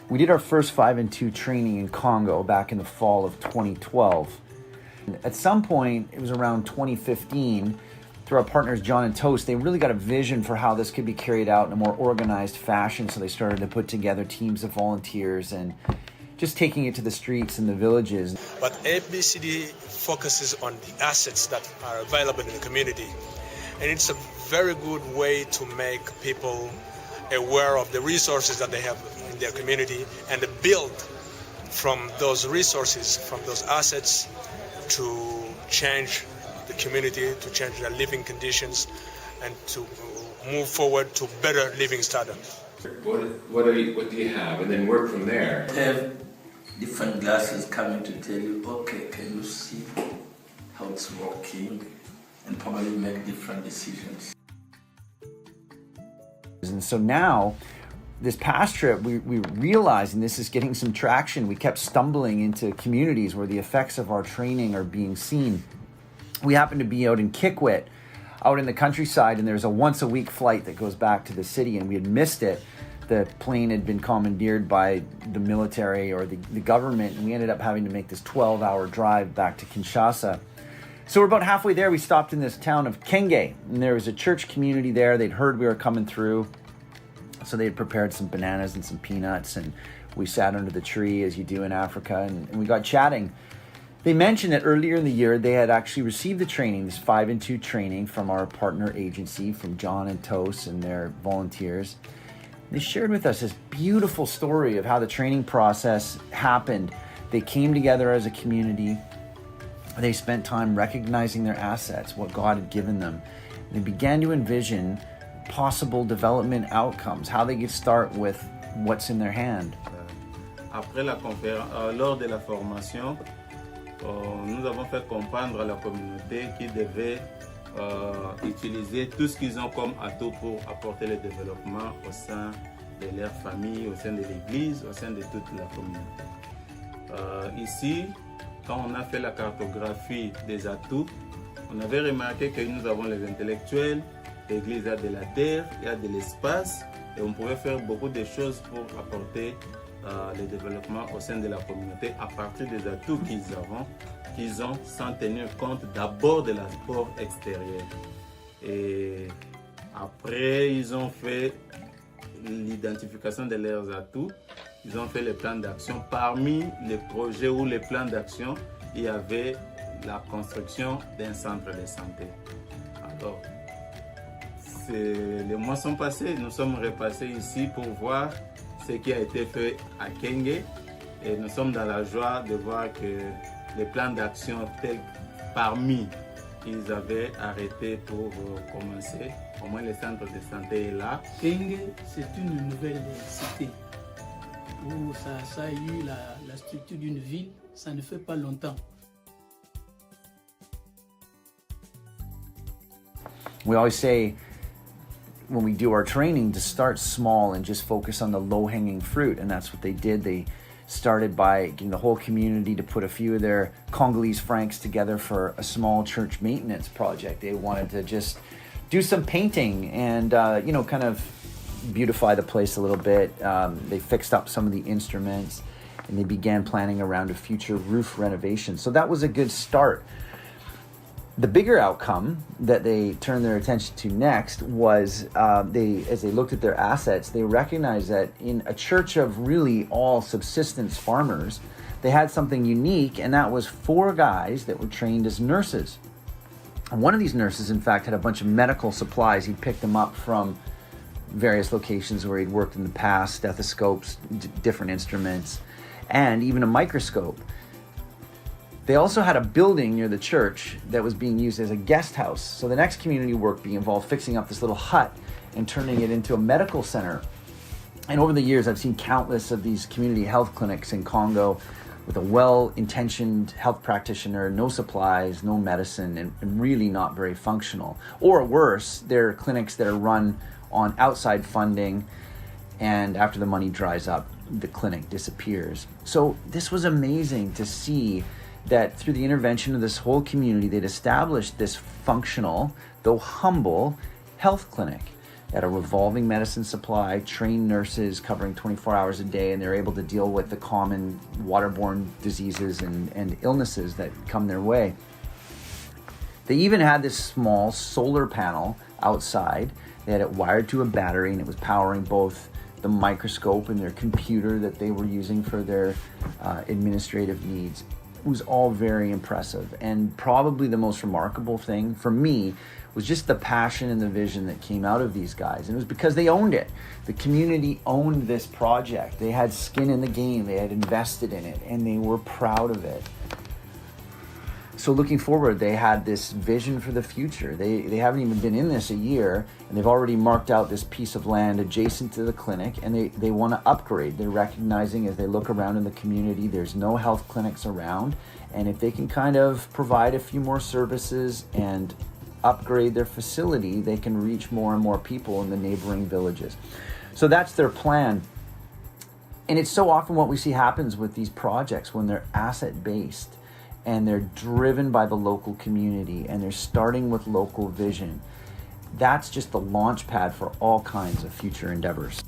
We did our first 5 and 2 training in Congo back in the fall of 2012. At some point, it was around 2015, through our partners John and Toast, they really got a vision for how this could be carried out in a more organized fashion. So they started to put together teams of volunteers and just taking it to the streets and the villages. But ABCD focuses on the assets that are available in the community. And it's a very good way to make people aware of the resources that they have in their community and build from those resources, from those assets, to change the community, to change their living conditions, and to move forward to better living standards. What do you have? And then work from there. Have different glasses coming to tell you, okay, can you see how it's working, and probably make different decisions. And so now, this past trip, we realized, and this is getting some traction, we kept stumbling into communities where the effects of our training are being seen. We happened to be out in Kikwit, out in the countryside, and there's a once-a-week flight that goes back to the city, and we had missed it. The plane had been commandeered by the military or the government, and we ended up having to make this 12-hour drive back to Kinshasa. So we're about halfway there. We stopped in this town of Kenge, and there was a church community there. They'd heard we were coming through, so they had prepared some bananas and some peanuts, and we sat under the tree, as you do in Africa, and we got chatting. They mentioned that earlier in the year, they had actually received the training, this 5 and 2 training from our partner agency, from John and Toast and their volunteers. They shared with us this beautiful story of how the training process happened. They came together as a community. They spent time recognizing their assets, what God had given them. They began to envision possible development outcomes, how they could start with what's in their hand. Après la conférence, lors de la formation, nous avons fait comprendre à la communauté qu'ils devaient utiliser tout ce qu'ils ont comme atout pour apporter le développement au sein de leur famille, au sein de l'église, au sein de toute la communauté. Ici, quand on a fait la cartographie des atouts, on avait remarqué que nous avons les intellectuels, l'église a de la terre, il y a de l'espace, et on pouvait faire beaucoup de choses pour apporter le développement au sein de la communauté à partir des atouts qu'ils ont sans tenir compte d'abord de l'apport extérieur. Et après, ils ont fait l'identification de leurs atouts, ils ont fait les plans d'action. Parmi les projets ou les plans d'action, il y avait la construction d'un centre de santé. Alors, les mois sont passés, nous sommes repassés ici pour voir ce qui a été fait à Kenge, et nous sommes dans la joie de voir que les plans d'action tels parmi qu'ils avaient arrêté pour commencer, au moins le centre de santé est là. Kenge, c'est une nouvelle cité où ça a eu la structure d'une ville, ça ne fait pas longtemps. We always say, when we do our training, to start small and just focus on the low-hanging fruit, and that's what they did. They started by getting the whole community to put a few of their Congolese francs together for a small church maintenance project. They wanted to just do some painting and kind of beautify the place a little bit. They fixed up some of the instruments, and they began planning around a future roof renovation. So that was a good start. The bigger outcome that they turned their attention to next was as they looked at their assets, they recognized that in a church of really all subsistence farmers, they had something unique, and that was 4 guys that were trained as nurses. And one of these nurses, in fact, had a bunch of medical supplies. He'd picked them up from various locations where he'd worked in the past, stethoscopes, different instruments, and even a microscope. They also had a building near the church that was being used as a guest house. So the next community work involved fixing up this little hut and turning it into a medical center. And over the years, I've seen countless of these community health clinics in Congo with a well-intentioned health practitioner, no supplies, no medicine, and really not very functional. Or worse, they're clinics that are run on outside funding, and after the money dries up, the clinic disappears. So this was amazing to see that through the intervention of this whole community, they'd established this functional, though humble, health clinic at a revolving medicine supply, trained nurses covering 24 hours a day, and they're able to deal with the common waterborne diseases and illnesses that come their way. They even had this small solar panel outside. They had it wired to a battery, and it was powering both the microscope and their computer that they were using for their administrative needs. It was all very impressive. And probably the most remarkable thing for me was just the passion and the vision that came out of these guys. And it was because they owned it. The community owned this project. They had skin in the game. They had invested in it, and they were proud of it. So looking forward, they had this vision for the future. They haven't even been in this a year, and they've already marked out this piece of land adjacent to the clinic, and they want to upgrade. They're recognizing as they look around in the community, there's no health clinics around, and if they can kind of provide a few more services and upgrade their facility, they can reach more and more people in the neighboring villages. So that's their plan. And it's so often what we see happens with these projects when they're asset-based, and they're driven by the local community, and they're starting with local vision. That's just the launch pad for all kinds of future endeavors.